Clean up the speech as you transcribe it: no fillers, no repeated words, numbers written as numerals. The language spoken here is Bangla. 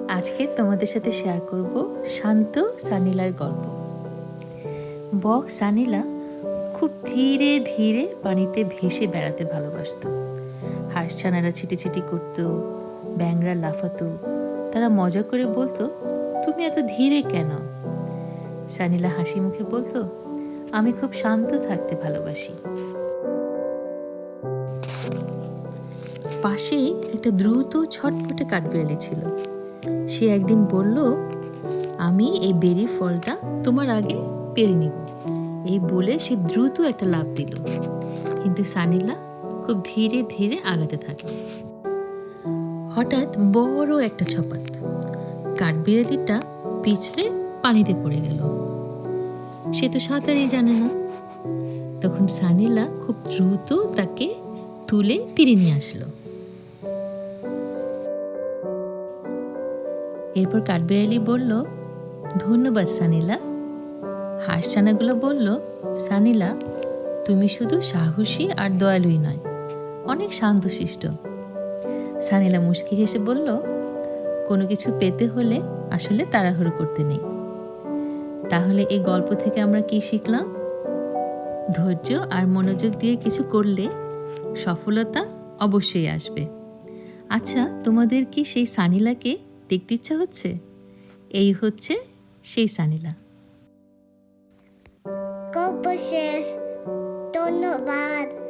আজকে তোমাদের সাথে শেয়ার করব শান্ত সানিলার গল্প। বক সানিলা খুব ধীরে ধীরে পানিতে ভেসে বেড়াতে ভালোবাসত। হাঁসছানারা ছিটিছিটি করত, ব্যাঙরা লাফাতো। তারা মজা করে বলতো, তুমি এত ধীরে কেন? সানিলা হাসি মুখে বলতো, আমি খুব শান্ত থাকতে ভালোবাসি। পাশেই একটা দ্রুত ছটপটে কাঠবিড়ালি ছিল। সে একদিন বলল, আমি এই বেরি ফলটা তোমার আগে পেরে নিব। এই বলে সে দ্রুত একটা লাফ দিল, কিন্তু সানিলা খুব ধীরে ধীরে আগাতে থাকলো। হঠাৎ বড় একটা ছপাত, কাঠবিড়ালিটা পিছলে পানিতে পড়ে গেল। সে তো সাঁতারই জানে না। তখন সানিলা খুব দ্রুত তাকে তুলে তীরে নিয়ে আসলো। এরপর কাঠবিড়ালি বলল, ধন্যবাদ সানিলা। হাঁসছানাগুলো বলল, সানিলা, তুমি শুধু সাহসী আর দয়ালুই নয়, অনেক শান্তশিষ্ট। সানিলা মুচকি হেসে বলল, কোনো কিছু পেতে হলে আসলে তাড়াহুড়ো করতে নেই। তাহলে এই গল্প থেকে আমরা কি শিখলাম? ধৈর্য আর মনোযোগ দিয়ে কিছু করলে সফলতা অবশ্যই আসবে। আচ্ছা, তোমাদের কি সেই সানিলাকে দেখতে ইচ্ছা হচ্ছে? এই হচ্ছে সেই সানিলা। গল্প শেষ। ধন্যবাদ।